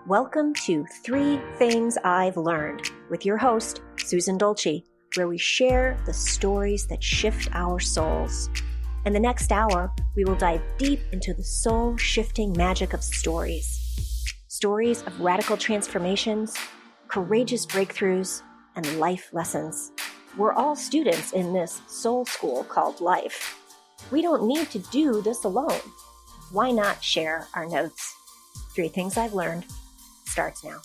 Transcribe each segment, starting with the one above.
Welcome to 3 Things I've Learned with your host, Susan Dolce, where we share the stories that shift our souls. In the next hour, we will dive deep into the soul-shifting magic of stories. Stories of radical transformations, courageous breakthroughs, and life lessons. We're all students in this soul school called life. We don't need to do this alone. Why not share our notes? 3 Things I've Learned starts now.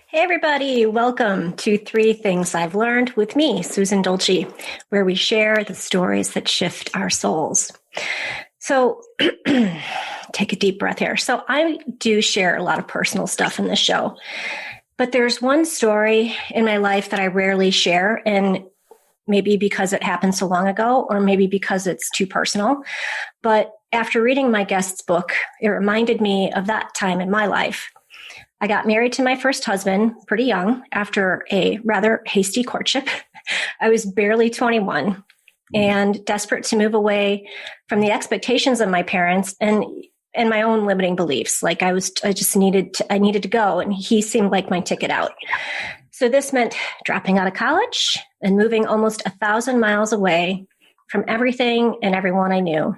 Hey everybody, welcome to 3 Things I've Learned with me, Susan Dolce, where we share the stories that shift our souls. So take a deep breath here. So I do share a lot of personal stuff in this show, but there's one story in my life that I rarely share, and maybe because it happened so long ago, or maybe because it's too personal. But after reading my guest's book, it reminded me of that time in my life. I got married to my first husband pretty young after a rather hasty courtship. I was barely 21 and desperate to move away from the expectations of my parents and my own limiting beliefs. Like I needed to go, and he seemed like my ticket out. So this meant dropping out of college and moving almost 1,000 miles away from everything and everyone I knew.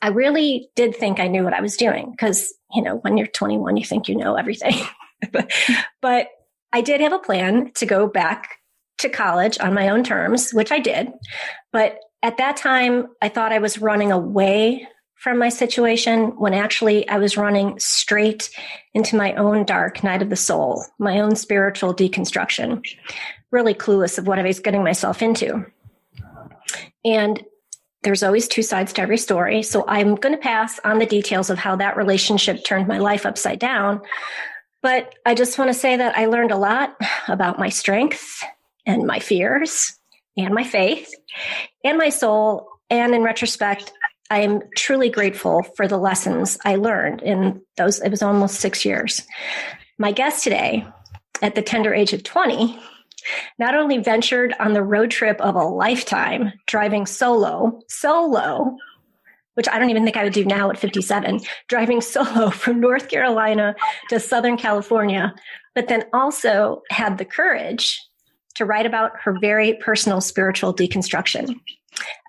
I really did think I knew what I was doing because, when you're 21, you think you know everything. But I did have a plan to go back to college on my own terms, which I did. But at that time, I thought I was running away from my situation when actually I was running straight into my own dark night of the soul, my own spiritual deconstruction, really clueless of what I was getting myself into. And there's always 2 sides to every story. So I'm going to pass on the details of how that relationship turned my life upside down. But I just want to say that I learned a lot about my strengths and my fears and my faith and my soul. And in retrospect, I am truly grateful for the lessons I learned in those. It was almost 6 years. My guest today, at the tender age of 20, not only ventured on the road trip of a lifetime, driving solo, which I don't even think I would do now at 57, driving solo from North Carolina to Southern California, but then also had the courage to write about her very personal spiritual deconstruction.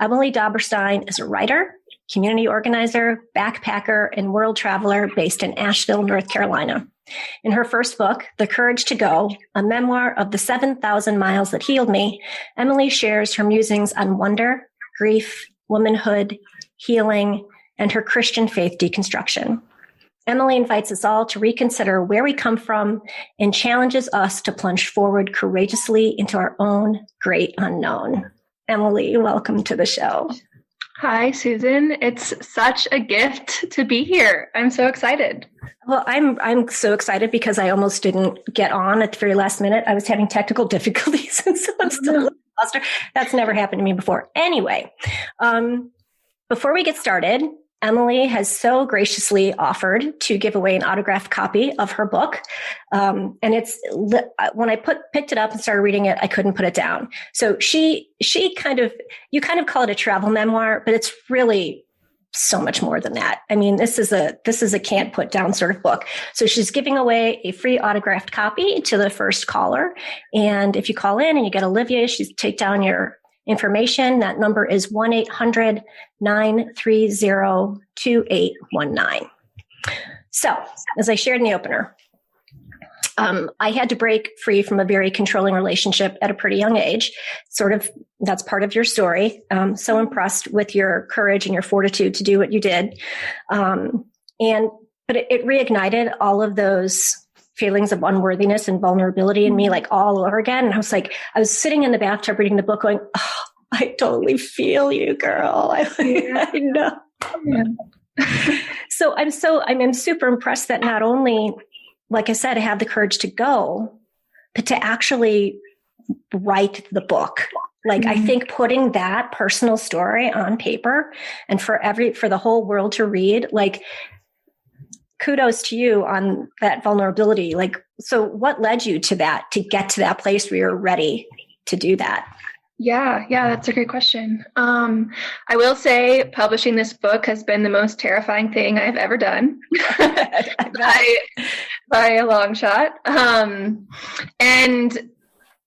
Emily Dobberstein is a writer, community organizer, backpacker, and world traveler based in Asheville, North Carolina. In her first book, The Courage to Go, a memoir of the 7,000 miles that healed me, Emily shares her musings on wonder, grief, womanhood, healing, and her Christian faith deconstruction. Emily invites us all to reconsider where we come from and challenges us to plunge forward courageously into our own great unknown. Emily, welcome to the show. Hi, Susan. It's such a gift to be here. I'm so excited. Well, I'm so excited because I almost didn't get on at the very last minute. I was having technical difficulties, and so I'm still a little flustered. That's never happened to me before. Anyway, before we get started, Emily has so graciously offered to give away an autographed copy of her book. And it's when I picked it up and started reading it, I couldn't put it down. So you kind of call it a travel memoir, but it's really so much more than that. I mean, this is a can't put down sort of book. So she's giving away a free autographed copy to the first caller. And if you call in and you get Olivia, she's take down your information. That number is 1-800-930-2819. So, as I shared in the opener, I had to break free from a very controlling relationship at a pretty young age. That's part of your story. So impressed with your courage and your fortitude to do what you did. But it reignited all of those feelings of unworthiness and vulnerability in me, like all over again. And I was sitting in the bathtub reading the book going, oh, I totally feel you, girl. I know. Yeah. So I'm super impressed that not only, like I said, I have the courage to go, but to actually write the book. Like, I think putting that personal story on paper and for the whole world to read, like, kudos to you on that vulnerability. Like, so what led you to that, to get to that place where you're ready to do that? Yeah, that's a great question. I will say publishing this book has been the most terrifying thing I've ever done by a long shot. And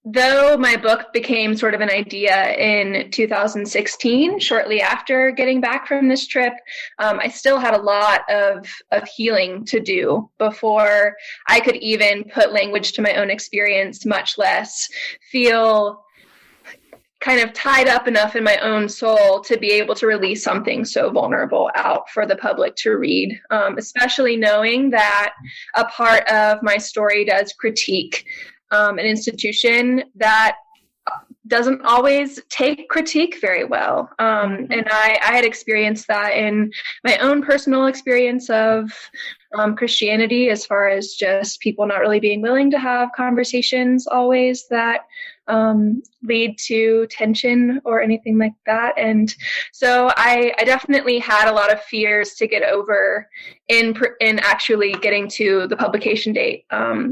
though my book became sort of an idea in 2016, shortly after getting back from this trip, I still had a lot of healing to do before I could even put language to my own experience, much less feel kind of tied up enough in my own soul to be able to release something so vulnerable out for the public to read, especially knowing that a part of my story does critique an institution that doesn't always take critique very well. And I had experienced that in my own personal experience of Christianity, as far as just people not really being willing to have conversations always that lead to tension or anything like that. And so I definitely had a lot of fears to get over in actually getting to the publication date,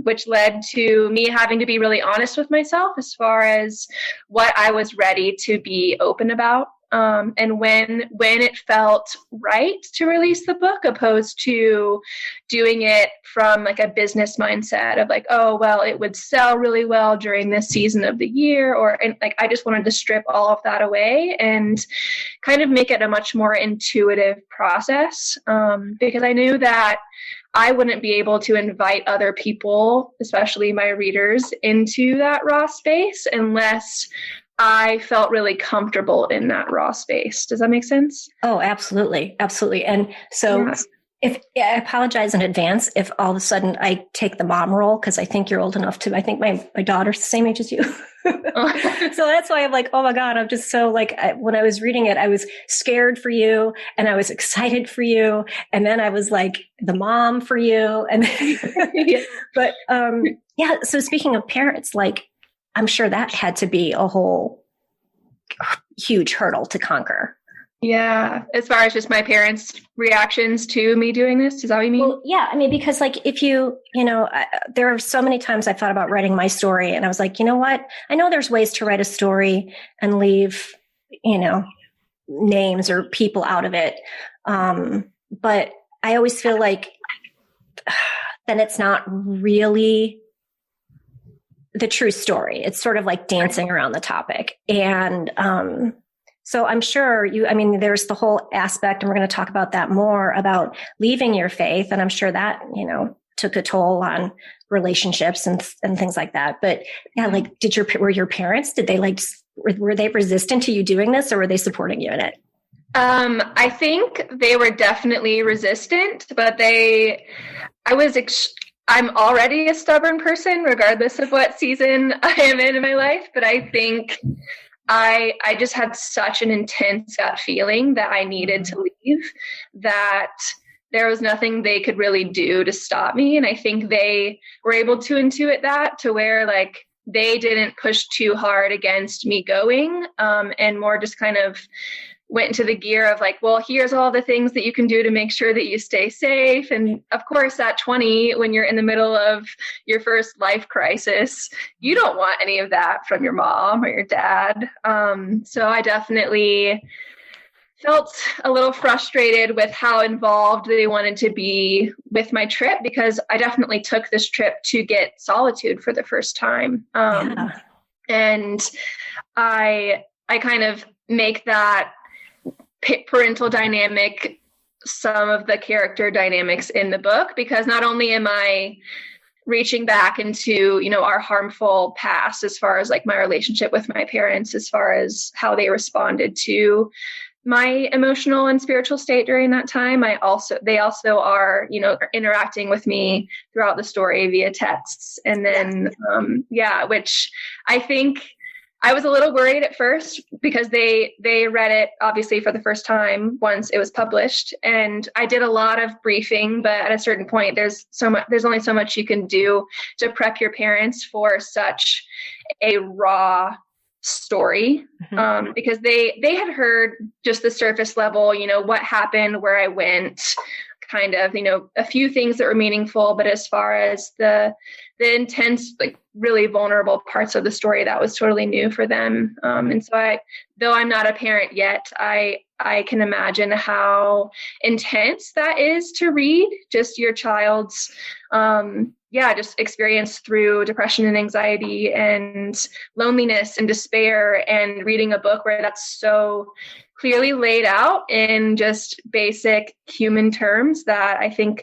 which led to me having to be really honest with myself as far as what I was ready to be open about. And when it felt right to release the book, opposed to doing it from like a business mindset of like, oh, well, it would sell really well during this season of the year, and like I just wanted to strip all of that away and kind of make it a much more intuitive process, because I knew that I wouldn't be able to invite other people, especially my readers, into that raw space unless I felt really comfortable in that raw space. Does that make sense? Oh, absolutely. Absolutely. And so I apologize in advance if all of a sudden I take the mom role, because I think you're old enough to, I think my daughter's the same age as you. So that's why I'm like, oh my God, I'm just so like, when I was reading it, I was scared for you and I was excited for you. And then I was like the mom for you. And but so speaking of parents, like, I'm sure that had to be a whole huge hurdle to conquer. Yeah. As far as just my parents' reactions to me doing this, is that what you mean? Well, yeah. I mean, because like if there are so many times I thought about writing my story and I was like, you know what? I know there's ways to write a story and leave, names or people out of it. But I always feel like then it's not really the true story. It's sort of like dancing around the topic. And so I'm sure there's the whole aspect, and we're going to talk about that more, about leaving your faith. And I'm sure that, took a toll on relationships and things like that. But yeah, like, were your parents, were they resistant to you doing this, or were they supporting you in it? I think they were definitely resistant, but I'm already a stubborn person, regardless of what season I am in my life. But I think I just had such an intense gut feeling that I needed to leave, that there was nothing they could really do to stop me. And I think they were able to intuit that, to where like they didn't push too hard against me going, and more just kind of went into the gear of like, well, here's all the things that you can do to make sure that you stay safe. And of course, at 20, when you're in the middle of your first life crisis, you don't want any of that from your mom or your dad. So I definitely felt a little frustrated with how involved they wanted to be with my trip, because I definitely took this trip to get solitude for the first time. And I kind of make that parental dynamic some of the character dynamics in the book, because not only am I reaching back into, our harmful past as far as like my relationship with my parents, as far as how they responded to my emotional and spiritual state during that time, they also are, interacting with me throughout the story via texts. And then, which I think I was a little worried at first, because they read it obviously for the first time once it was published, and I did a lot of briefing, but at a certain point there's only so much you can do to prep your parents for such a raw story, because they had heard just the surface level, what happened, where I went, kind of, a few things that were meaningful, but as far as the intense, like really vulnerable parts of the story, that was totally new for them. And so though I'm not a parent yet, I can imagine how intense that is to read, just your child's, just experience through depression and anxiety and loneliness and despair, and reading a book where that's so clearly laid out in just basic human terms that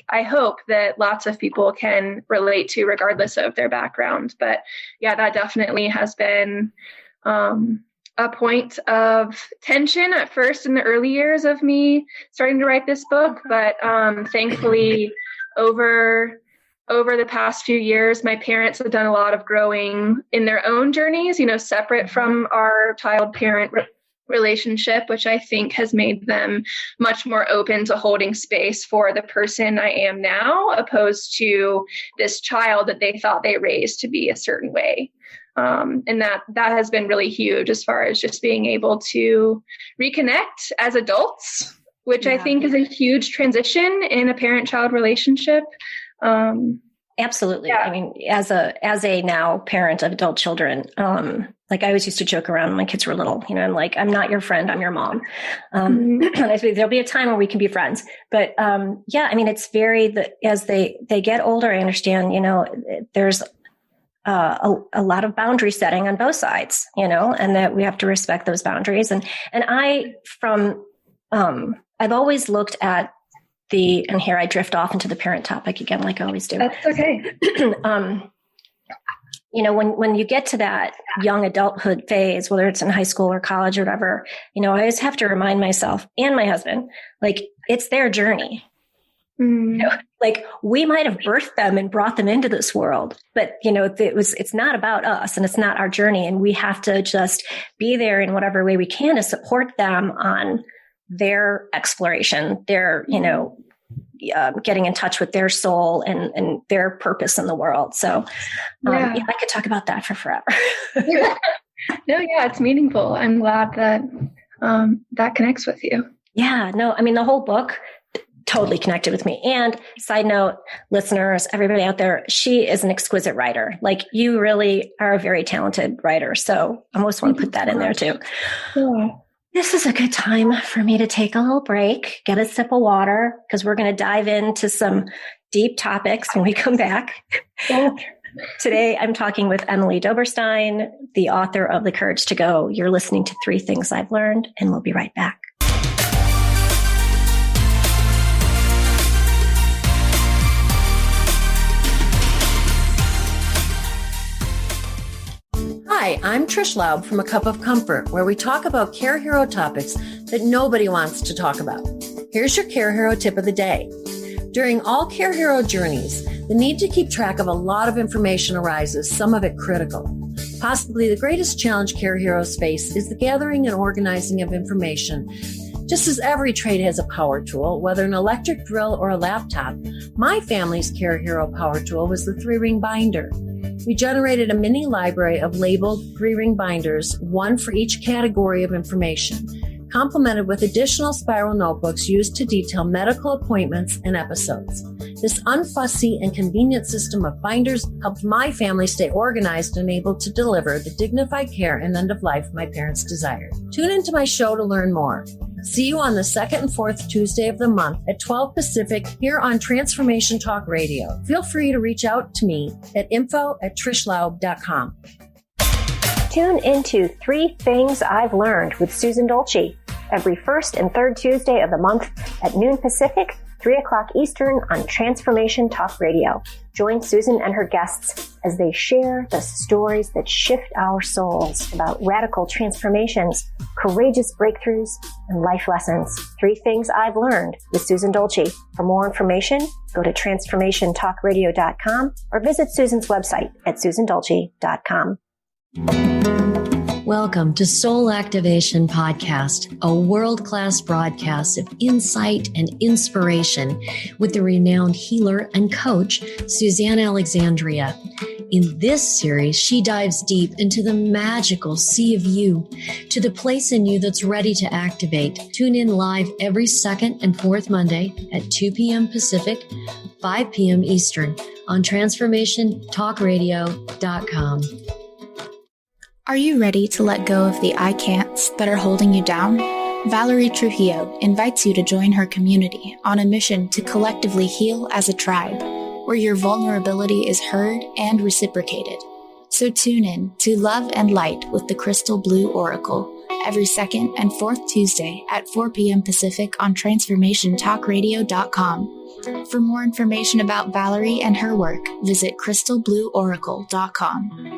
I hope that lots of people can relate to regardless of their background. But yeah, that definitely has been a point of tension at first in the early years of me starting to write this book. But thankfully, over the past few years, my parents have done a lot of growing in their own journeys, separate from our child-parent relationship, which I think has made them much more open to holding space for the person I am now, opposed to this child that they thought they raised to be a certain way. And that has been really huge as far as just being able to reconnect as adults, which I think is a huge transition in a parent-child relationship. Absolutely. Yeah. I mean, as a now parent of adult children, like I always used to joke around when my kids were little, I'm like, I'm not your friend, I'm your mom. And I think there'll be a time where we can be friends. But I mean, it's as they get older, I understand, there's a lot of boundary setting on both sides, and that we have to respect those boundaries. And I've always looked at and here I drift off into the parent topic again, like I always do. That's okay. When you get to that young adulthood phase, whether it's in high school or college or whatever, I always have to remind myself and my husband, like, it's their journey. Like, we might have birthed them and brought them into this world, but it's not about us, and it's not our journey. And we have to just be there in whatever way we can to support them on their exploration, their, getting in touch with their soul and their purpose in the world. So I could talk about that for forever. It's meaningful. I'm glad that that connects with you. Yeah, no, I mean, the whole book totally connected with me. And side note, listeners, everybody out there, she is an exquisite writer. Like, you really are a very talented writer. So I almost want to put that in there too. Yeah. This is a good time for me to take a little break, get a sip of water, because we're going to dive into some deep topics when we come back. Today, I'm talking with Emily Dobberstein, the author of The Courage to Go. You're listening to 3 Things I've Learned, and we'll be right back. Hi, I'm Trish Laub from A Cup of Comfort, where we talk about Care Hero topics that nobody wants to talk about. Here's your Care Hero tip of the day. During all Care Hero journeys, the need to keep track of a lot of information arises, some of it critical. Possibly the greatest challenge Care Heroes face is the gathering and organizing of information. Just as every trade has a power tool, whether an electric drill or a laptop, my family's Care Hero power tool was the 3-ring binder. We generated a mini library of labeled 3-ring binders, one for each category of information, complemented with additional spiral notebooks used to detail medical appointments and episodes. This unfussy and convenient system of binders helped my family stay organized and able to deliver the dignified care and end of life my parents desired. Tune into my show to learn more. See you on the 2nd and 4th Tuesday of the month at 12 Pacific here on Transformation Talk Radio. Feel free to reach out to me at info@trishlaub.com. Tune into 3 Things I've Learned with Susan Dolce every 1st and 3rd Tuesday of the month at noon Pacific, 3 o'clock Eastern on Transformation Talk Radio. Join Susan and her guests as they share the stories that shift our souls about radical transformations, courageous breakthroughs, and life lessons. 3 Things I've Learned with Susan Dolce. For more information, go to transformationtalkradio.com or visit Susan's website at susandolce.com. Welcome to Soul Activation Podcast, a world-class broadcast of insight and inspiration with the renowned healer and coach, Suzanne Alexandria. In this series, she dives deep into the magical sea of you, to the place in you that's ready to activate. Tune in live every second and fourth Monday at 2 p.m. Pacific, 5 p.m. Eastern on transformationtalkradio.com. Are you ready to let go of the I can'ts that are holding you down? Valerie Trujillo invites you to join her community on a mission to collectively heal as a tribe, where your vulnerability is heard and reciprocated. So tune in to Love and Light with the Crystal Blue Oracle every second and fourth Tuesday at 4 p.m. Pacific on transformationtalkradio.com. For more information about Valerie and her work, visit crystalblueoracle.com.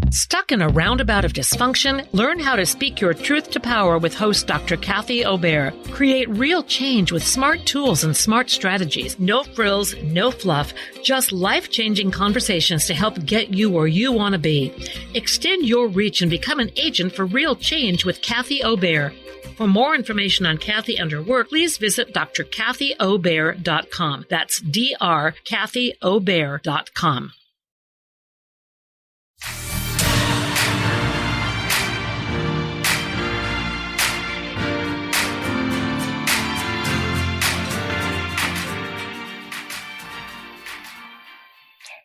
Stuck in a roundabout of dysfunction? Learn how to speak your truth to power with host Dr. Kathy Obear. Create real change with smart tools and smart strategies. No frills, no fluff, just life-changing conversations to help get you where you want to be. Extend your reach and become an agent for real change with Kathy Obear. For more information on Kathy and her work, please visit drkathyobear.com. That's drkathyobear.com.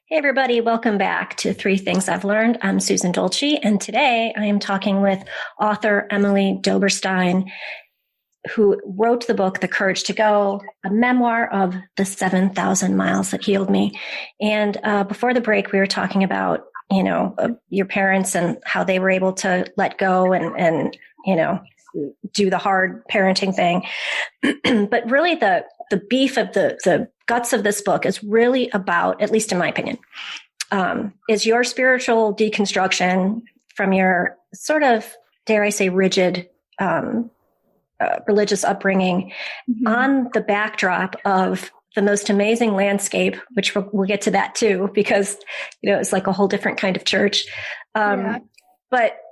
Hey everybody, welcome back to Three Things I've Learned. I'm Susan Dolce, and today I am talking with author Emily Dobberstein, who wrote the book, The Courage to Go, a memoir of the 7,000 miles that healed me. And before the break, we were talking about, your parents and how they were able to let go and do the hard parenting thing. But really the beef of the guts of this book is really about, at least in my opinion, is your spiritual deconstruction from your sort of, dare I say, rigid religious upbringing on the backdrop of the most amazing landscape, which we'll get to that too, because, it's like a whole different kind of church. But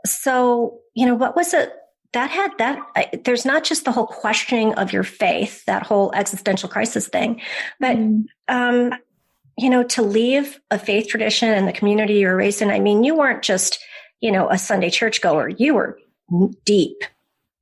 so, what was it? There's not just the whole questioning of your faith, that whole existential crisis thing, but, to leave a faith tradition and the community you were raised in. I mean, you weren't just, a Sunday churchgoer, you were deep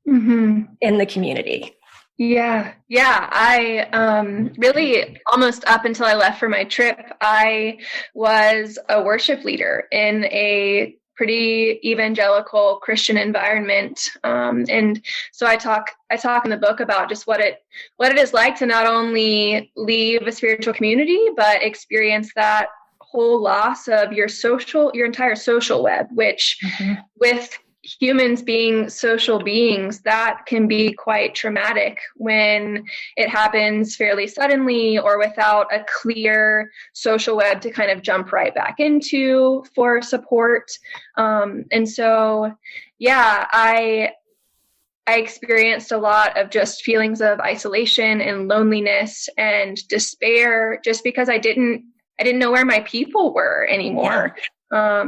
in the community. Yeah. I really almost up until I left for my trip, I was a worship leader in a pretty evangelical Christian environment. And so I talk in the book about just what it is like to not only leave a spiritual community, but experience that whole loss of your entire social web, which with humans being social beings, that can be quite traumatic when it happens fairly suddenly or without a clear social web to kind of jump right back into for support. And so, I experienced a lot of just feelings of isolation and loneliness and despair just because I didn't know where my people were anymore. Yeah.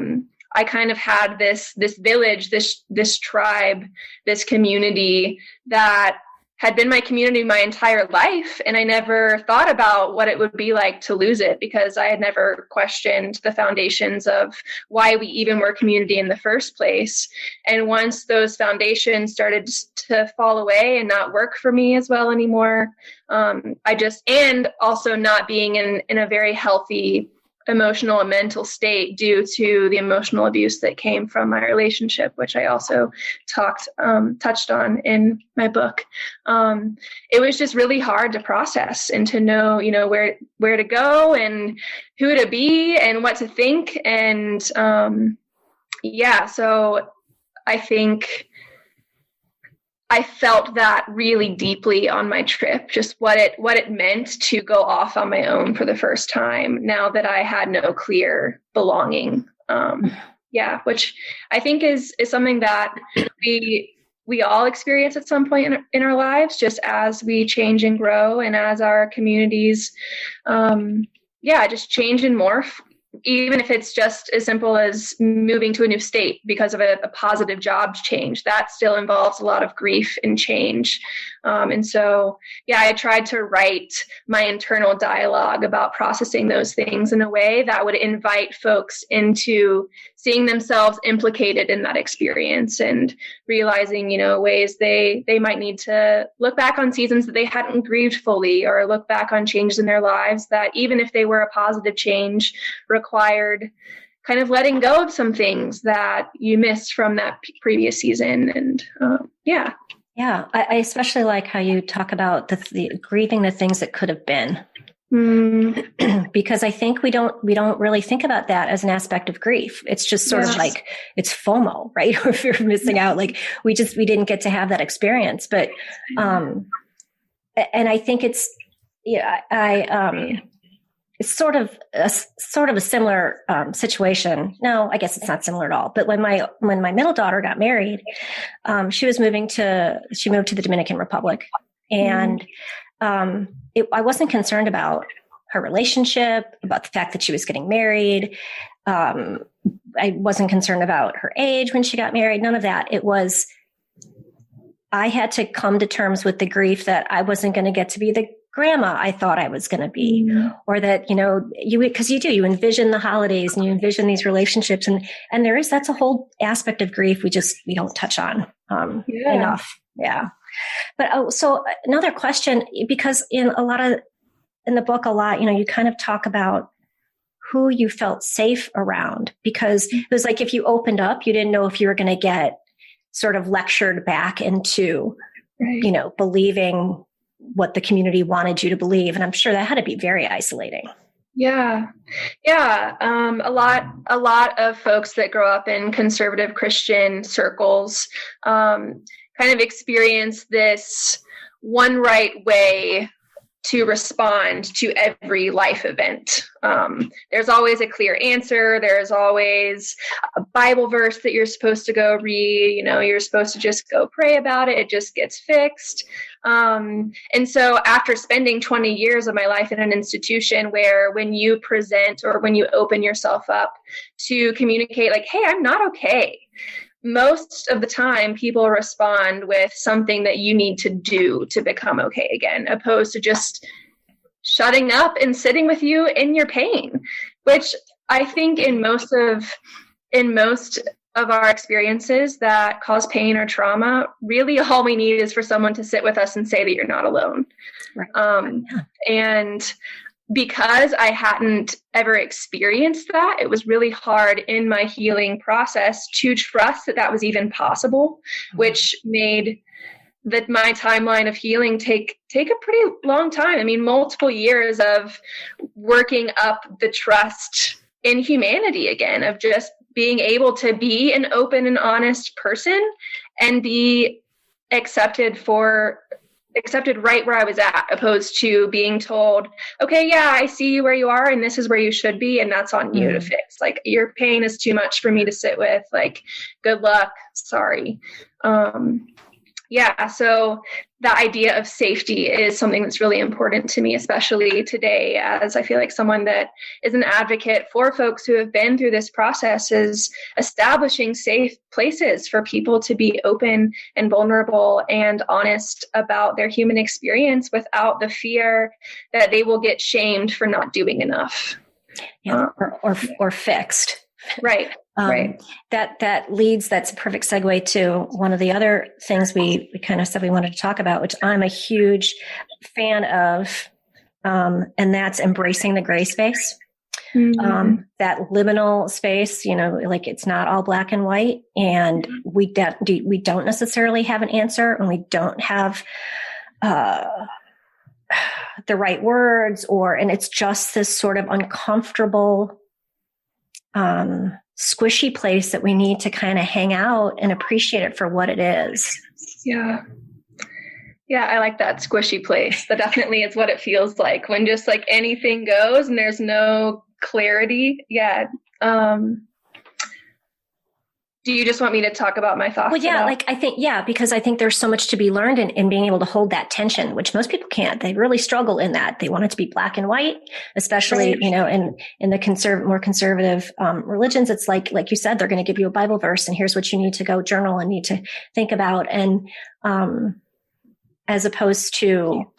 I kind of had this village, this tribe, this community that had been my community my entire life. And I never thought about what it would be like to lose it because I had never questioned the foundations of why we even were community in the first place. And once those foundations started to fall away and not work for me as well anymore, and also not being in a very healthy emotional and mental state due to the emotional abuse that came from my relationship, which I also touched on in my book. It was just really hard to process and to know, where to go and who to be and what to think. And so I think I felt that really deeply on my trip, just what it meant to go off on my own for the first time now that I had no clear belonging. Which I think is something that we all experience at some point in our lives, just as we change and grow and as our communities, just change and morph. even if it's just as simple as moving to a new state because of a positive job change, that still involves a lot of grief and change. And so, I tried to write my internal dialogue about processing those things in a way that would invite folks into seeing themselves implicated in that experience and realizing, ways they might need to look back on seasons that they hadn't grieved fully, or look back on changes in their lives that, even if they were a positive change, required kind of letting go of some things that you missed from that previous season. And Yeah, I especially like how you talk about the grieving the things that could have been. Because I think we don't really think about that as an aspect of grief. It's just sort of like, it's FOMO, right? Or if you're missing out, like we didn't get to have that experience. But, and I think it's, it's sort of a similar situation. No, I guess it's not similar at all. But when my middle daughter got married, she moved to the Dominican Republic, and I wasn't concerned about her relationship, about the fact that she was getting married. I wasn't concerned about her age when she got married. None of that. It was, I had to come to terms with the grief that I wasn't going to get to be the grandma I thought I was going to be, or that, you envision the holidays and you envision these relationships, and that's a whole aspect of grief we don't touch on enough. Yeah. But so another question, because in the book, you kind of talk about who you felt safe around, because it was like, if you opened up, you didn't know if you were going to get sort of lectured back into, believing what the community wanted you to believe. And I'm sure that had to be very isolating. Yeah. A lot of folks that grow up in conservative Christian circles, kind of experience this one right way to respond to every life event. There's always a clear answer. There's always a Bible verse that you're supposed to go read. You're supposed to just go pray about it. It just gets fixed. And so after spending 20 years of my life in an institution where when you present or when you open yourself up to communicate like, hey, I'm not okay, most of the time people respond with something that you need to do to become okay again, opposed to just shutting up and sitting with you in your pain, which I think in most of our experiences that cause pain or trauma, really all we need is for someone to sit with us and say that you're not alone. Right. And because I hadn't ever experienced that, it was really hard in my healing process to trust that was even possible, which made my timeline of healing take a pretty long time. I mean, multiple years of working up the trust in humanity again, of just being able to be an open and honest person and be accepted right where I was at, opposed to being told, okay, yeah, I see you where you are and this is where you should be, and that's on you to fix. Like, your pain is too much for me to sit with. Like, good luck. Sorry. So the idea of safety is something that's really important to me, especially today, as I feel like someone that is an advocate for folks who have been through this process, is establishing safe places for people to be open and vulnerable and honest about their human experience without the fear that they will get shamed for not doing enough. Yeah, or fixed. Right. Right. That's a perfect segue to one of the other things we kind of said we wanted to talk about, which I'm a huge fan of, and that's embracing the gray space. That liminal space, like, it's not all black and white, and we don't necessarily have an answer, and we don't have the right words, and it's just this sort of uncomfortable, squishy place that we need to kind of hang out and appreciate it for what it is. Yeah. Yeah, I like that squishy place. That definitely is what it feels like when just like anything goes and there's no clarity. Yeah. Do you just want me to talk about my thoughts? Well, yeah, because I think there's so much to be learned in being able to hold that tension, which most people can't. They really struggle in that. They want it to be black and white, especially, right. In the more conservative religions. It's like you said, they're going to give you a Bible verse and here's what you need to go journal and need to think about. And as opposed to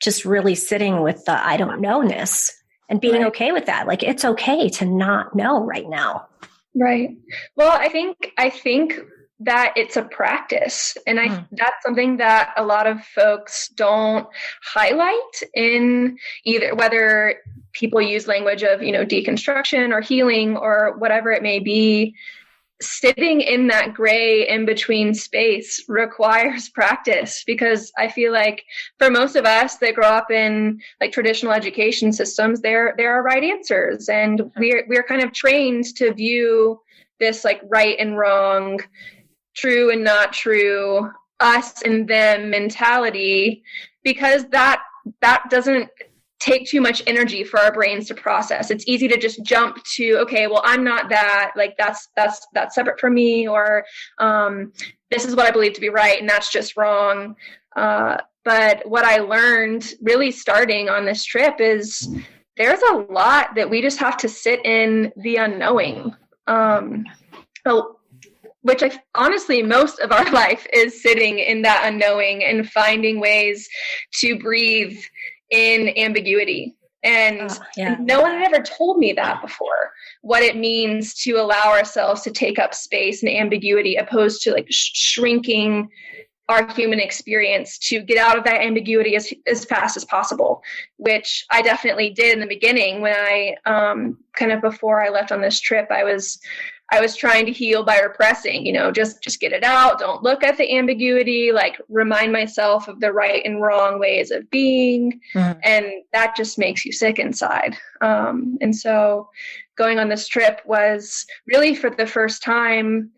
just really sitting with the I don't know-ness and being right. okay with that. Like, it's okay to not know right now. Right. Well, I think that it's a practice. And that's something that a lot of folks don't highlight in either, whether people use language of, deconstruction or healing or whatever it may be. Sitting in that gray in between space requires practice, because I feel like for most of us that grow up in like traditional education systems, there are right answers, and we're kind of trained to view this like right and wrong, true and not true, us and them mentality, because that doesn't take too much energy for our brains to process. It's easy to just jump to, okay, well, I'm not that, like that's separate from me, or this is what I believe to be right and that's just wrong. But what I learned really starting on this trip is there's a lot that we just have to sit in the unknowing, which honestly, most of our life is sitting in that unknowing and finding ways to breathe in ambiguity. And no one had ever told me that before, what it means to allow ourselves to take up space and ambiguity, opposed to like shrinking our human experience to get out of that ambiguity as fast as possible, which I definitely did in the beginning when I kind of before I left on this trip. I was trying to heal by repressing, just get it out. Don't look at the ambiguity, like remind myself of the right and wrong ways of being. Mm-hmm. And that just makes you sick inside. And so going on this trip was really for the first time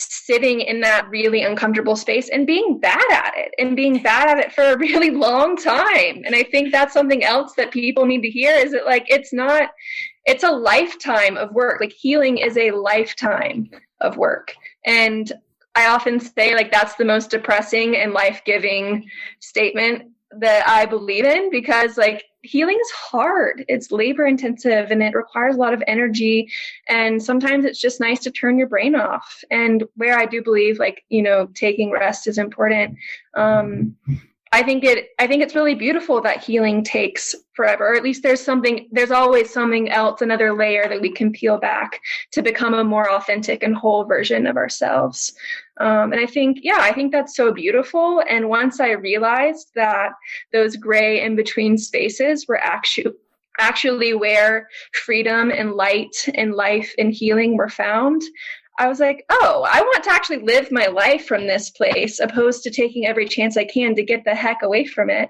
sitting in that really uncomfortable space and being bad at it for a really long time. And I think that's something else that people need to hear, is that like, it's a lifetime of work. Like, healing is a lifetime of work. And I often say, like, that's the most depressing and life-giving statement that I believe in, because like healing is hard. It's labor intensive and it requires a lot of energy. And sometimes it's just nice to turn your brain off. And where I do believe, like, taking rest is important. I think it's really beautiful that healing takes forever, or at least there's always something else, another layer that we can peel back to become a more authentic and whole version of ourselves. And I think that's so beautiful. And once I realized that those gray in between spaces were actually where freedom and light and life and healing were found, I was like, oh, I want to actually live my life from this place, opposed to taking every chance I can to get the heck away from it.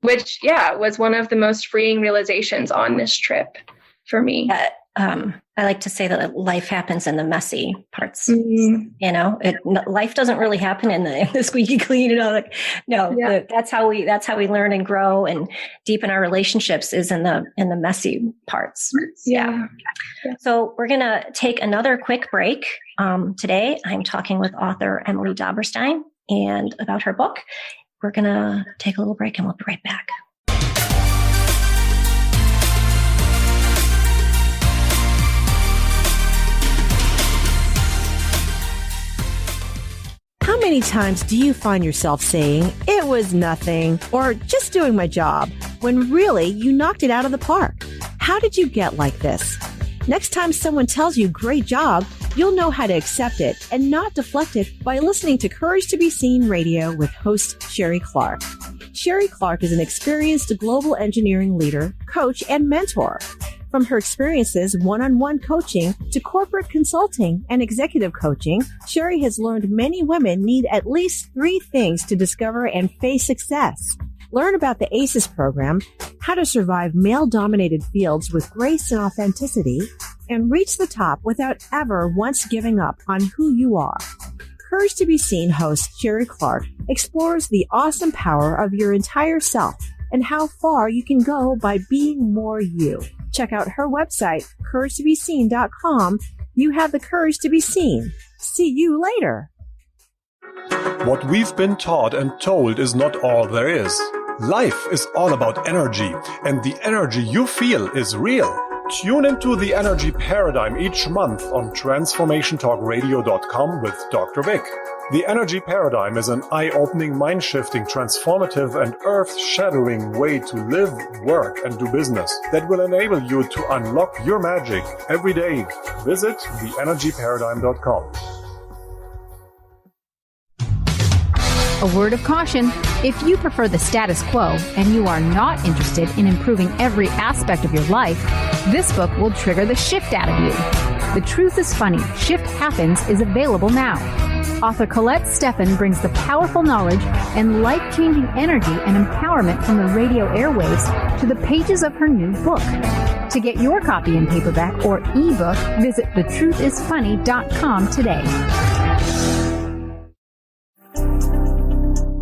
Which was one of the most freeing realizations on this trip for me. I like to say that life happens in the messy parts. Mm-hmm. Life doesn't really happen in the squeaky clean. That's how we learn and grow and deepen our relationships, is in the messy parts. Yeah. So we're going to take another quick break. Today, I'm talking with author Emily Dobberstein and about her book. We're going to take a little break and we'll be right back. How many times do you find yourself saying, it was nothing, or just doing my job, when really you knocked it out of the park? How did you get like this? Next time someone tells you great job, you'll know how to accept it and not deflect it by listening to Courage to be Seen Radio with host Sherry Clark. Sherry Clark is an experienced global engineering leader, coach, and mentor. From her experiences one-on-one coaching to corporate consulting and executive coaching, Sherry has learned many women need at least 3 things to discover and face success. Learn about the ACES program, how to survive male-dominated fields with grace and authenticity, and reach the top without ever once giving up on who you are. Courage to be Seen host Sherry Clark explores the awesome power of your entire self and how far you can go by being more you. Check out her website, couragetobeseen.com, you have the courage to be seen. See you later. What we've been taught and told is not all there is. Life is all about energy, and the energy you feel is real. Tune into the Energy Paradigm each month on transformationtalkradio.com with Dr. Vic. The Energy Paradigm is an eye-opening, mind-shifting, transformative, and earth-shattering way to live, work, and do business that will enable you to unlock your magic every day. Visit theenergyparadigm.com. A word of caution: if you prefer the status quo and you are not interested in improving every aspect of your life, this book will trigger the shift out of you. The Truth is Funny, Shift Happens is available now. Author Colette Steffen brings the powerful knowledge and life-changing energy and empowerment from the radio airwaves to the pages of her new book. To get your copy in paperback or ebook, visit thetruthisfunny.com today.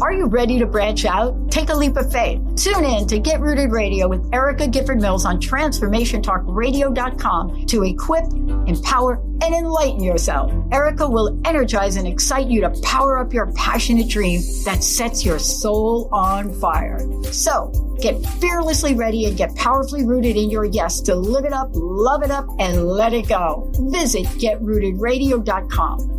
Are you ready to branch out? Take a leap of faith. Tune in to Get Rooted Radio with Erica Gifford Mills on transformationtalkradio.com to equip, empower, and enlighten yourself. Erica will energize and excite you to power up your passionate dream that sets your soul on fire. So, get fearlessly ready and get powerfully rooted in your yes to live it up, love it up, and let it go. Visit getrootedradio.com.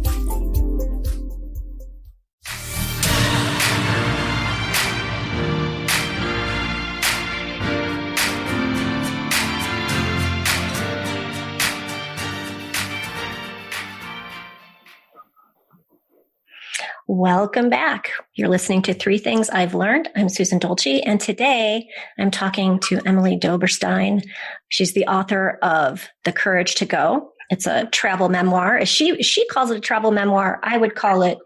Welcome back. You're listening to Three Things I've Learned. I'm Susan Dolce, and today I'm talking to Emily Dobberstein. She's the author of The Courage to Go. It's a travel memoir. She calls it a travel memoir. I would call it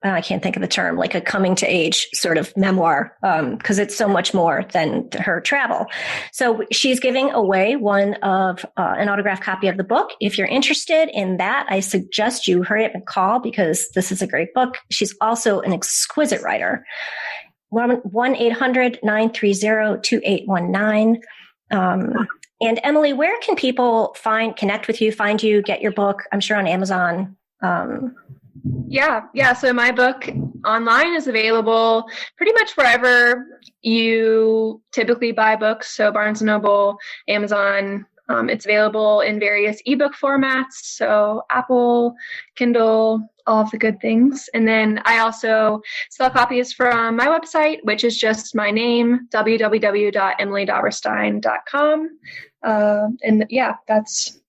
I can't think of the term, like a coming to age sort of memoir, because it's so much more than her travel. So she's giving away an autographed copy of the book. If you're interested in that, I suggest you hurry up and call, because this is a great book. She's also an exquisite writer. 1-800-930-2819. And Emily, where can people connect with you, find you, get your book? I'm sure on Amazon. Yeah. So my book online is available pretty much wherever you typically buy books. So Barnes & Noble, Amazon. It's available in various ebook formats. So Apple, Kindle, all of the good things. And then I also sell copies from my website, which is just my name, www.emilydobberstein.com. And yeah,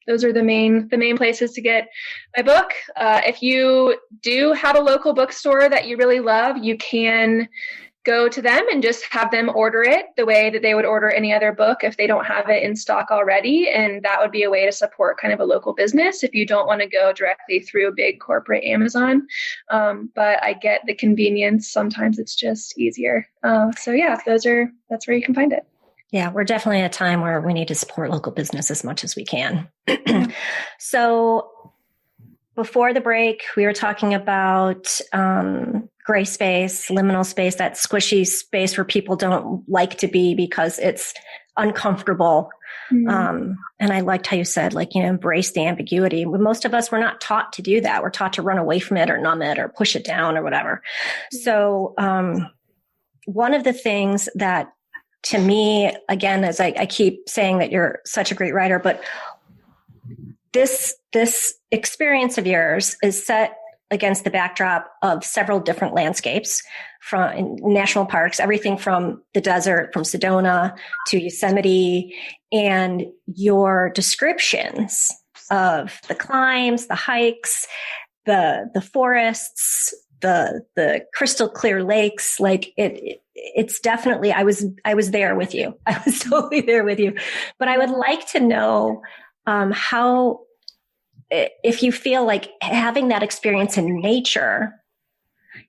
those are the main places to get my book. If you do have a local bookstore that you really love, you can go to them and just have them order it the way that they would order any other book if they don't have it in stock already. And that would be a way to support kind of a local business if you don't want to go directly through big corporate Amazon. But I get the convenience. Sometimes it's just easier. So yeah, that's where you can find it. Yeah, we're definitely at a time where we need to support local business as much as we can. So before the break, we were talking about gray space, liminal space, that squishy space where people don't like to be because it's uncomfortable. Mm-hmm. And I liked how you said, embrace the ambiguity. Most of us, we're not taught to do that. We're taught to run away from it or numb it or push it down or whatever. Mm-hmm. So one of the things that, to me, again, as I keep saying that you're such a great writer, but this experience of yours is set against the backdrop of several different landscapes from national parks, everything from the desert, from Sedona to Yosemite, and your descriptions of the climbs, the hikes, the forests, the crystal clear lakes, it's definitely, I was there with you. I was totally there with you. But I would like to know how, if you feel like having that experience in nature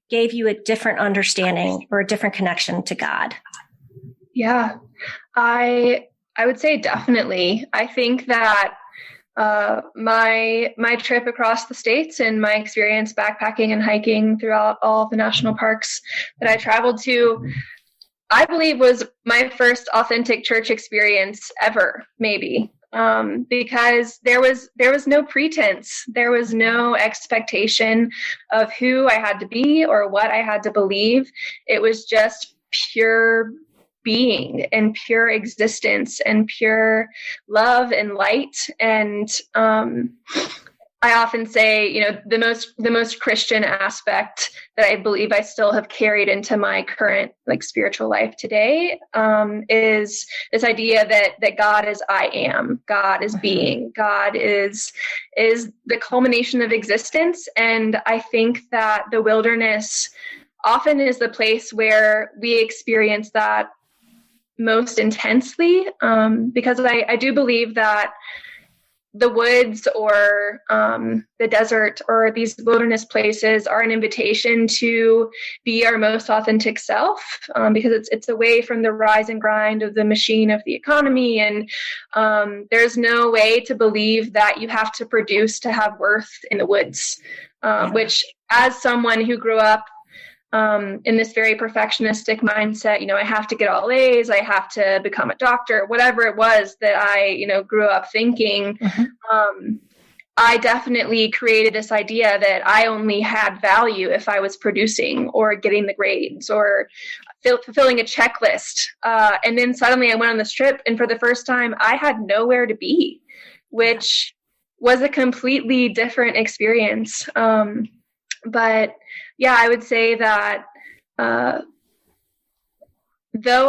gave you a different understanding or a different connection to God. Yeah, I would say definitely. I think that my trip across the states and my experience backpacking and hiking throughout all of the national parks that I traveled to I believe was my first authentic church experience ever, maybe. Because there was no pretense. There was no expectation of who I had to be or what I had to believe. It was just pure being and pure existence and pure love and light. And I often say, the most Christian aspect that I believe I still have carried into my current spiritual life today is this idea that God is I am, God is being, God is the culmination of existence. And I think that the wilderness often is the place where we experience that most intensely, because I do believe that the woods or the desert or these wilderness places are an invitation to be our most authentic self, because it's away from the rise and grind of the machine of the economy. And there's no way to believe that you have to produce to have worth in the woods, which, as someone who grew up in this very perfectionistic mindset, I have to get all A's, I have to become a doctor, whatever it was that I, grew up thinking, I definitely created this idea that I only had value if I was producing or getting the grades or fulfilling a checklist. And then suddenly I went on this trip, and for the first time, I had nowhere to be, which was a completely different experience. But yeah, I would say that though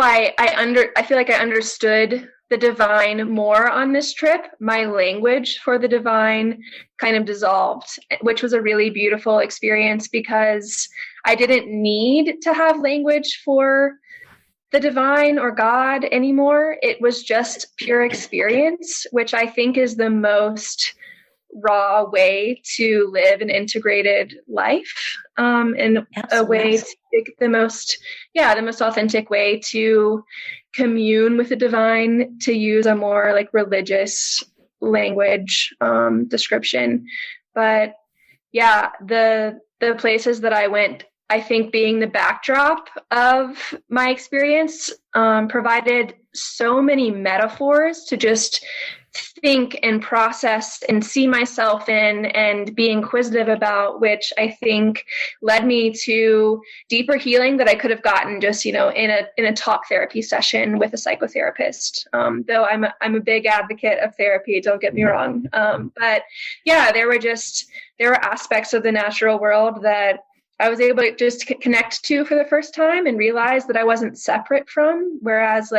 I feel like I understood the divine more on this trip, my language for the divine kind of dissolved, which was a really beautiful experience because I didn't need to have language for the divine or God anymore. It was just pure experience, which I think is the most raw way to live an integrated life, and a way to the most authentic way to commune with the divine, to use a more religious language description. But yeah, the places that I went, I think being the backdrop of my experience, provided so many metaphors to just think and process and see myself in and be inquisitive about, which I think led me to deeper healing that I could have gotten just, in a talk therapy session with a psychotherapist. Though I'm a big advocate of therapy, don't get me wrong. But yeah, there were aspects of the natural world that I was able to just connect to for the first time and realize that I wasn't separate from. Whereas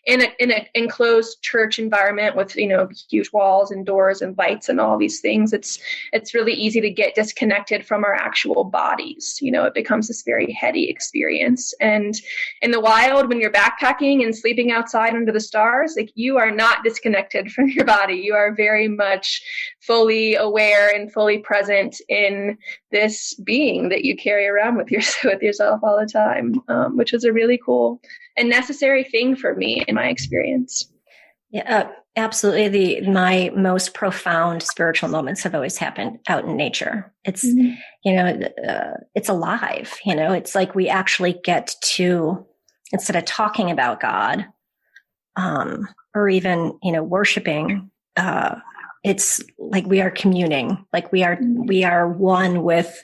in an enclosed church environment with, huge walls and doors and lights and all these things, it's really easy to get disconnected from our actual bodies. It becomes this very heady experience. And in the wild, when you're backpacking and sleeping outside under the stars, you are not disconnected from your body. You are very much fully aware and fully present in this being that you carry around with yourself all the time, which was a really cool and necessary thing for me in my experience. Yeah, absolutely. My most profound spiritual moments have always happened out in nature. It's, it's alive, it's like we actually get to, instead of talking about God, or even, worshiping, it's like we are communing, like we are one with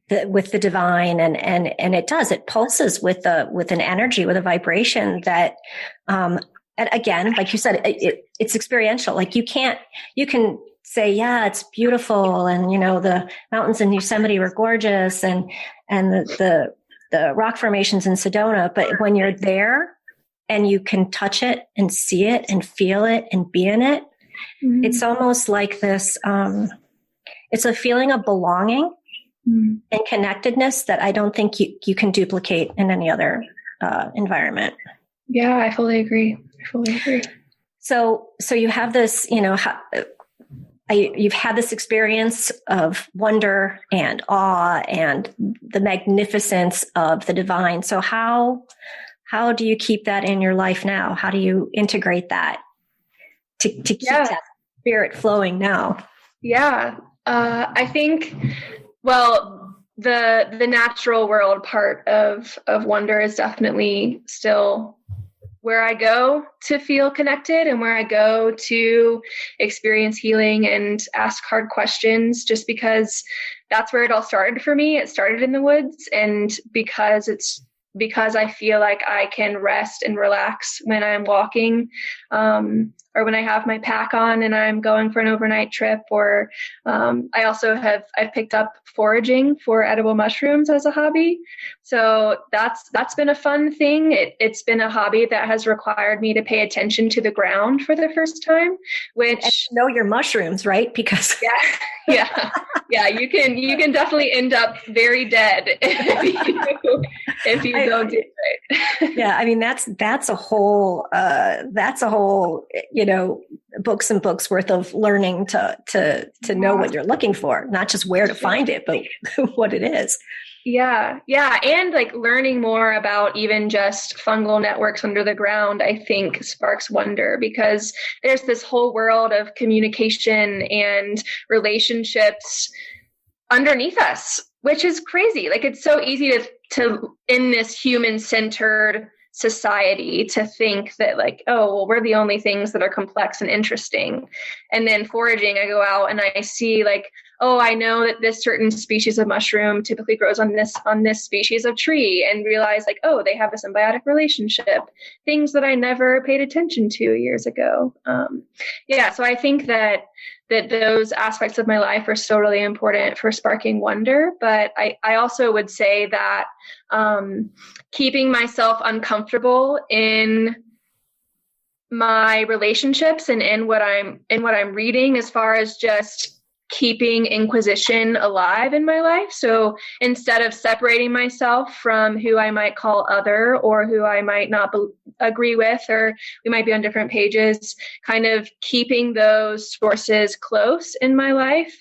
the divine, and it pulses with an energy, with a vibration that, and again, like you said, it's experiential. You can say, yeah, it's beautiful. And, the mountains in Yosemite were gorgeous and the rock formations in Sedona. But when you're there and you can touch it and see it and feel it and be in it, it's almost like this, it's a feeling of belonging and connectedness that I don't think you can duplicate in any other environment. Yeah, I fully agree. So you have this, you've had this experience of wonder and awe and the magnificence of the divine. So how do you keep that in your life now? How do you integrate that to keep that spirit flowing now? Yeah, I think, the natural world part of wonder is definitely still where I go to feel connected and where I go to experience healing and ask hard questions, just because that's where it all started for me. It started in the woods, and because I feel like I can rest and relax when I'm walking, or when I have my pack on and I'm going for an overnight trip, or I've picked up foraging for edible mushrooms as a hobby. So that's been a fun thing. It's been a hobby that has required me to pay attention to the ground for the first time, which and know your mushrooms, right? Because yeah, you can definitely end up very dead if you don't do it right. Yeah, I mean that's a whole books and books worth of learning to know what you're looking for, not just where to find it, but what it is. Yeah. And like learning more about even just fungal networks under the ground, I think sparks wonder, because there's this whole world of communication and relationships underneath us, which is crazy. Like, it's so easy to in this human-centered society to think that like, oh, well, we're the only things that are complex and interesting. And then foraging, I go out and I see like, oh, I know that this certain species of mushroom typically grows on this species of tree, and realize like, oh, they have a symbiotic relationship, things that I never paid attention to years ago. So I think that those aspects of my life are still really important for sparking wonder. But I also would say that keeping myself uncomfortable in my relationships and in what I'm reading, as far as just keeping inquisition alive in my life. So instead of separating myself from who I might call other, or who I might not agree with, or we might be on different pages, kind of keeping those sources close in my life.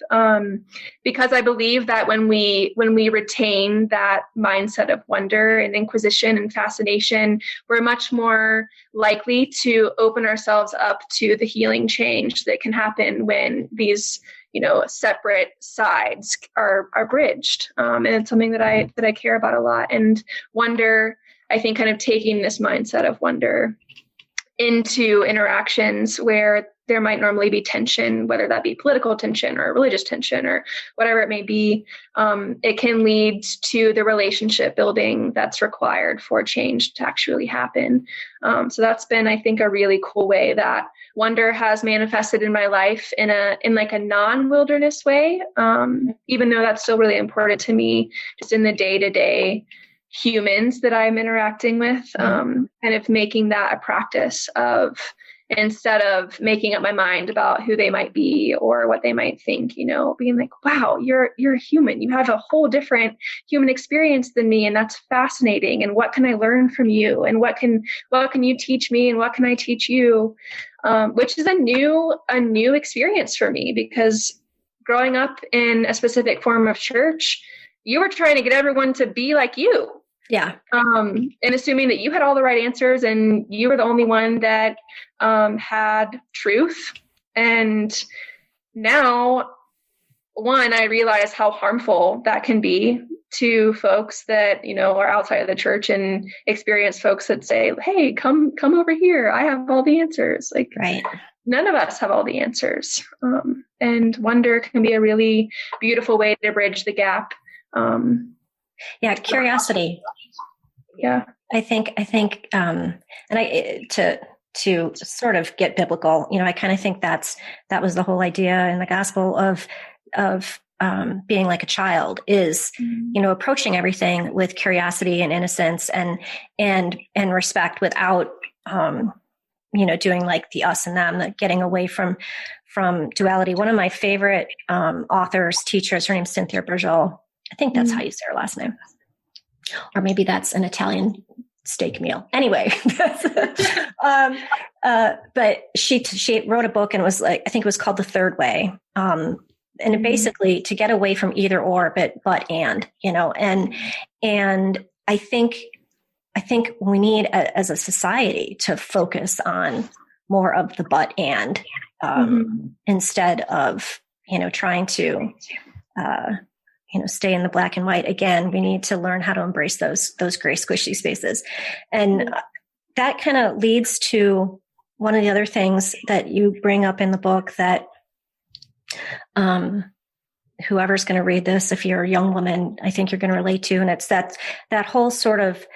Because I believe that when we retain that mindset of wonder and inquisition and fascination, we're much more likely to open ourselves up to the healing change that can happen when these separate sides are bridged. And it's something that I care about a lot. And wonder, I think, kind of taking this mindset of wonder into interactions where there might normally be tension, whether that be political tension or religious tension or whatever it may be, it can lead to the relationship building that's required for change to actually happen. So that's been, I think, a really cool way that wonder has manifested in my life in like a non-wilderness way, even though that's still really important to me, just in the day-to-day humans that I'm interacting with, kind of making that a practice of, instead of making up my mind about who they might be or what they might think, being like, wow, you're a human. You have a whole different human experience than me. And that's fascinating. And what can I learn from you? And what can you teach me? And what can I teach you? Which is a new experience for me, because growing up in a specific form of church, you were trying to get everyone to be like you. Yeah. And assuming that you had all the right answers and you were the only one that had truth. And now, I realize how harmful that can be to folks that, are outside of the church, and experience folks that say, hey, come over here. I have all the answers. Like, right. None of us have all the answers. And wonder can be a really beautiful way to bridge the gap. Curiosity. Yeah. I think, and to sort of get biblical, I kind of think that was the whole idea in the gospel of being like a child, is, approaching everything with curiosity and innocence and respect, without, doing like the us and them, getting away from duality. One of my favorite authors, teachers, her name's Cynthia Burgel. I think that's how you say her last name. Or maybe that's an Italian steak meal. Anyway, but she wrote a book, and it was like, I think it was called The Third Way. And it basically, to get away from either or, but and I think we need as a society to focus on more of the but and instead of, trying to stay in the black and white. Again, we need to learn how to embrace those gray squishy spaces. And that kind of leads to one of the other things that you bring up in the book that whoever's going to read this, if you're a young woman, I think you're going to relate to. And it's that whole sort of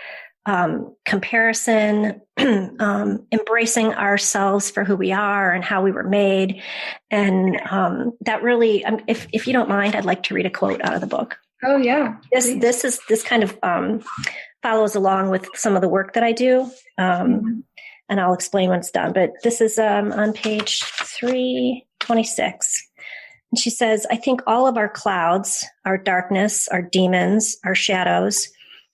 comparison, embracing ourselves for who we are and how we were made. And that really, if you don't mind, I'd like to read a quote out of the book. Oh yeah. This kind of follows along with some of the work that I do. And I'll explain when it's done. But this is on page 326. And she says, I think all of our clouds, our darkness, our demons, our shadows,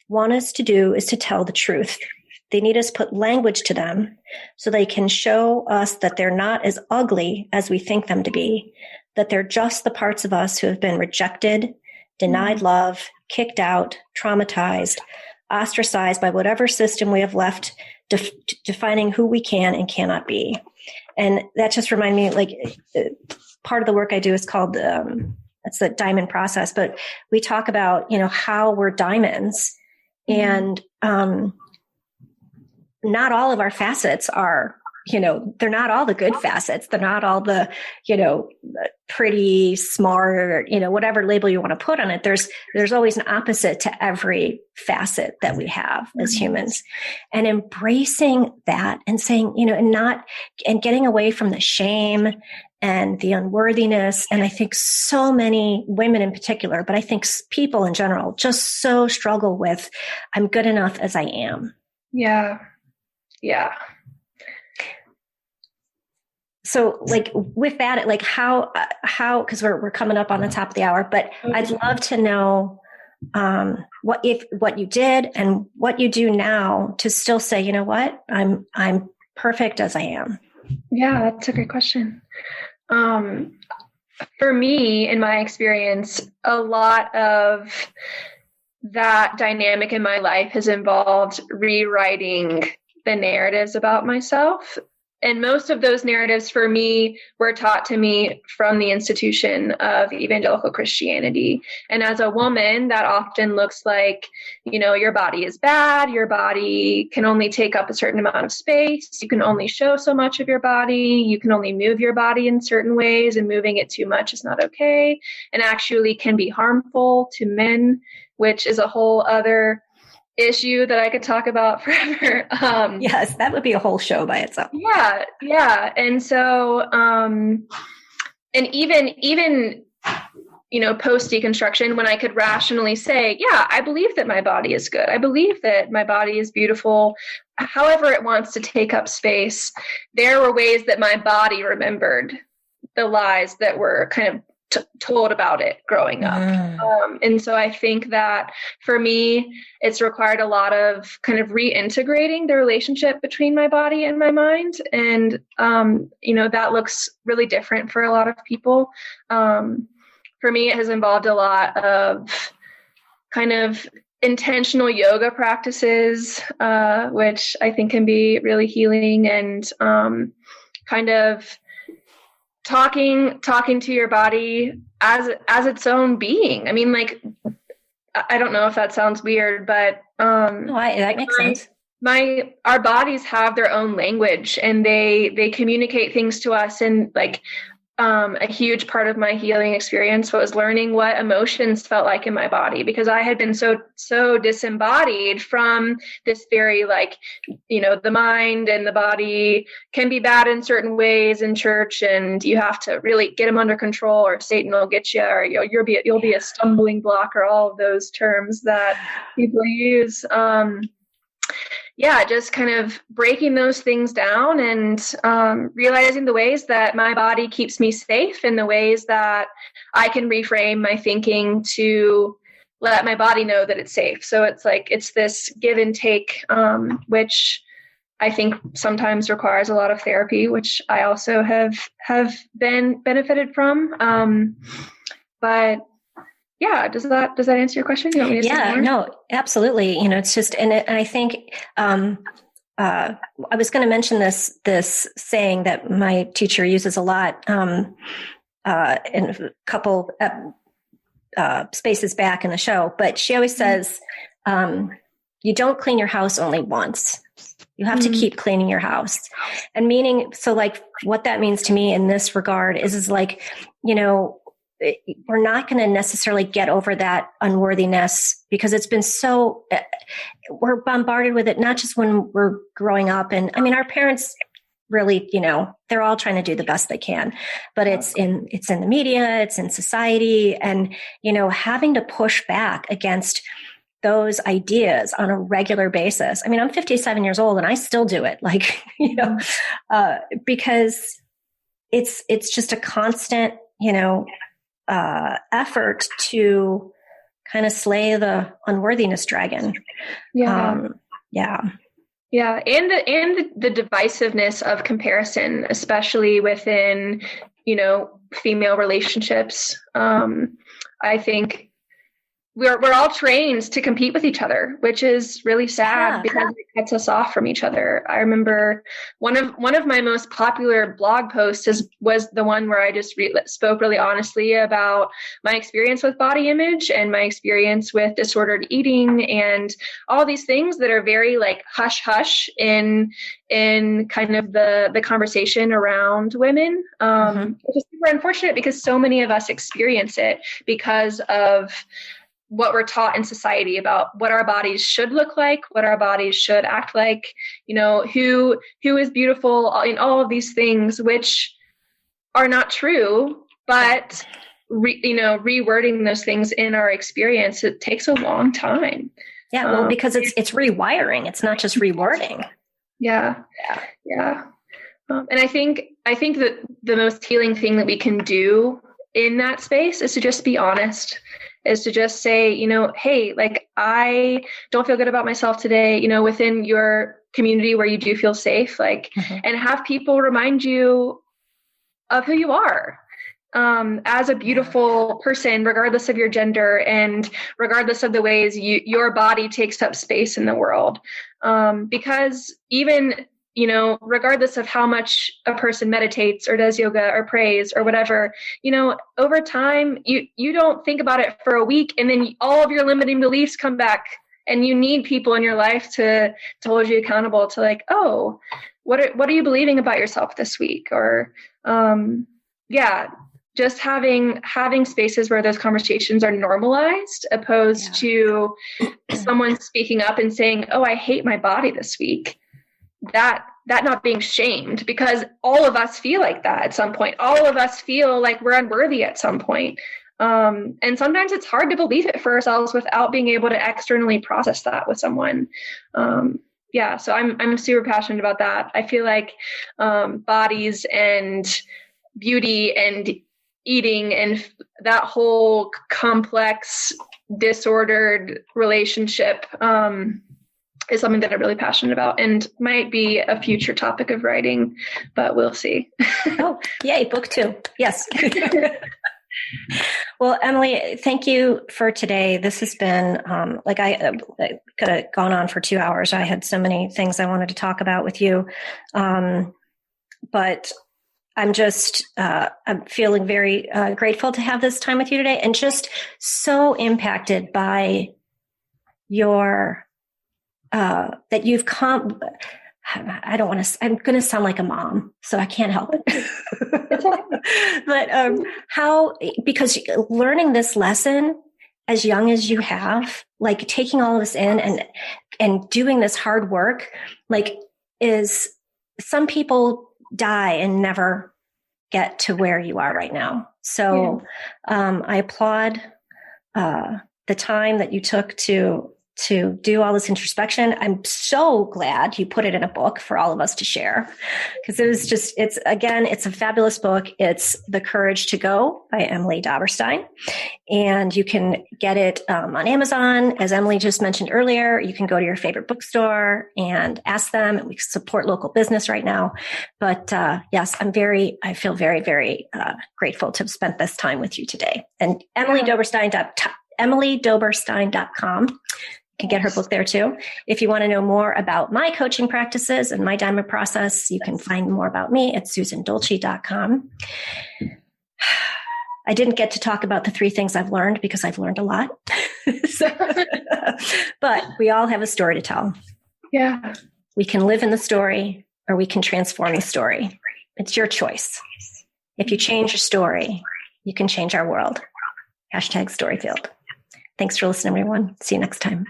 want us to do is to tell the truth. They need us to put language to them so they can show us that they're not as ugly as we think them to be, that they're just the parts of us who have been rejected, denied love, kicked out, traumatized, ostracized by whatever system we have left defining who we can and cannot be. And that just reminded me, like, part of the work I do is called, it's the diamond process, but we talk about, how we're diamonds. And not all of our facets are, they're not all the good facets. They're not all the, pretty, smart, whatever label you want to put on it. There's always an opposite to every facet that we have as humans. And embracing that and saying, and getting away from the shame and the unworthiness. And I think so many women in particular, but I think people in general just so struggle with, I'm good enough as I am. Yeah. Yeah. So like with that, like how, cause we're coming up on the top of the hour, but I'd love to know, what you did and what you do now to still say, you know what, I'm perfect as I am. Yeah, that's a great question. For me, in my experience, a lot of that dynamic in my life has involved rewriting the narratives about myself. And most of those narratives for me were taught to me from the institution of evangelical Christianity. And as a woman, that often looks like, your body is bad. Your body can only take up a certain amount of space. You can only show so much of your body. You can only move your body in certain ways, and moving it too much is not okay, and actually can be harmful to men, which is a whole other issue that I could talk about forever. Yes, that would be a whole show by itself. Yeah. Yeah. And so, and even, post deconstruction, when I could rationally say, yeah, I believe that my body is good. I believe that my body is beautiful. However it wants to take up space, there were ways that my body remembered the lies that were kind of told about it growing up. And so I think that for me, it's required a lot of kind of reintegrating the relationship between my body and my mind. And, that looks really different for a lot of people. For me, it has involved a lot of kind of intentional yoga practices, which I think can be really healing, and kind of talking to your body as its own being. I mean, like, I don't know if that sounds weird, but that makes sense. Our bodies have their own language, and they communicate things to us. And like, a huge part of my healing experience was learning what emotions felt like in my body, because I had been so disembodied from this very, like, the mind and the body can be bad in certain ways in church, and you have to really get them under control, or Satan will get you, or you'll be a stumbling block, or all of those terms that people use. Just kind of breaking those things down, and realizing the ways that my body keeps me safe, and the ways that I can reframe my thinking to let my body know that it's safe. So it's this give and take, which I think sometimes requires a lot of therapy, which I also have been benefited from. But yeah, does that answer your question? You want me to say more? No, absolutely. It's just, and I think, I was going to mention this saying that my teacher uses a lot, in a couple spaces back in the show, but she always says, you don't clean your house only once. You have to keep cleaning your house. And meaning, so like what that means to me in this regard is like, we're not going to necessarily get over that unworthiness because it's been so, we're bombarded with it, not just when we're growing up. And I mean, our parents really, they're all trying to do the best they can, but it's in the media, it's in society, and, having to push back against those ideas on a regular basis. I mean, I'm 57 years old and I still do it, like, because it's just a constant, effort to kind of slay the unworthiness dragon. Yeah. And the divisiveness of comparison, especially within, female relationships. I think we're all trained to compete with each other, which is really sad because it cuts us off from each other. I remember one of my most popular blog posts was the one where I just spoke really honestly about my experience with body image and my experience with disordered eating and all these things that are very like hush hush in kind of the conversation around women, which is super unfortunate because so many of us experience it because of what we're taught in society about what our bodies should look like, what our bodies should act like, who is beautiful, in all of these things, which are not true, but rewording those things in our experience, it takes a long time. Yeah. Well, because it's rewiring. It's not just rewording. Yeah. And I think that the most healing thing that we can do in that space is to just be honest, is to just say, hey, like, I don't feel good about myself today, within your community where you do feel safe, like, and have people remind you of who you are, as a beautiful person, regardless of your gender and regardless of the ways your body takes up space in the world. Because even, regardless of how much a person meditates or does yoga or prays or whatever, over time, you don't think about it for a week and then all of your limiting beliefs come back and you need people in your life to hold you accountable to like, oh, what are you believing about yourself this week? Or, just having spaces where those conversations are normalized opposed to someone speaking up and saying, oh, I hate my body this week. That not being shamed, because all of us feel like that at some point. All of us feel like we're unworthy at some point. And sometimes it's hard to believe it for ourselves without being able to externally process that with someone. So I'm super passionate about that. I feel like bodies and beauty and eating and that whole complex, disordered relationship is something that I'm really passionate about and might be a future topic of writing, but we'll see. Oh, yay, book 2. Yes. Well, Emily, thank you for today. This has been, I could have gone on for 2 hours. I had so many things I wanted to talk about with you. But I'm just, I'm feeling very grateful to have this time with you today and just so impacted by your, that you've come, I'm going to sound like a mom, so I can't help it. But because learning this lesson as young as you have, like taking all of this in and doing this hard work, like is some people die and never get to where you are right now. So I applaud the time that you took to do all this introspection. I'm so glad you put it in a book for all of us to share, because it's a fabulous book. It's The Courage to Go by Emily Dobberstein. And you can get it on Amazon. As Emily just mentioned earlier, you can go to your favorite bookstore and ask them. We support local business right now. But yes, I feel very, very grateful to have spent this time with you today. And EmilyDobberstein.com. You can get her book there too. If you want to know more about my coaching practices and my diamond process, you can find more about me at susandolce.com. I didn't get to talk about the 3 things I've learned because I've learned a lot. But we all have a story to tell. Yeah. We can live in the story or we can transform the story. It's your choice. If you change your story, you can change our world. #Storyfield. Thanks for listening, everyone. See you next time.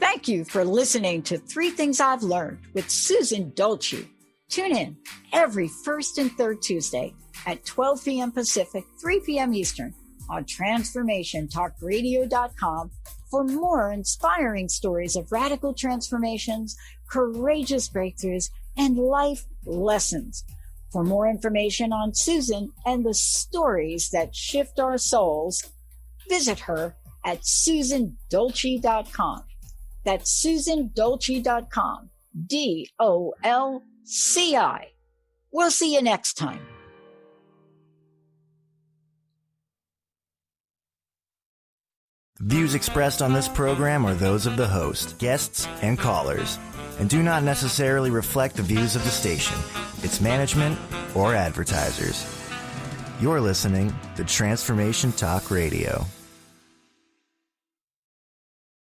Thank you for listening to 3 Things I've Learned with Susan Dolce. Tune in every first and third Tuesday at 12 p.m. Pacific, 3 p.m. Eastern on transformationtalkradio.com for more inspiring stories of radical transformations, courageous breakthroughs, and life lessons. For more information on Susan and the stories that shift our souls, visit her at susandolce.com. That's susandolce.com. DOLCI. We'll see you next time. Views expressed on this program are those of the host, guests, and callers, and do not necessarily reflect the views of the station, its management, or advertisers. You're listening to Transformation Talk Radio.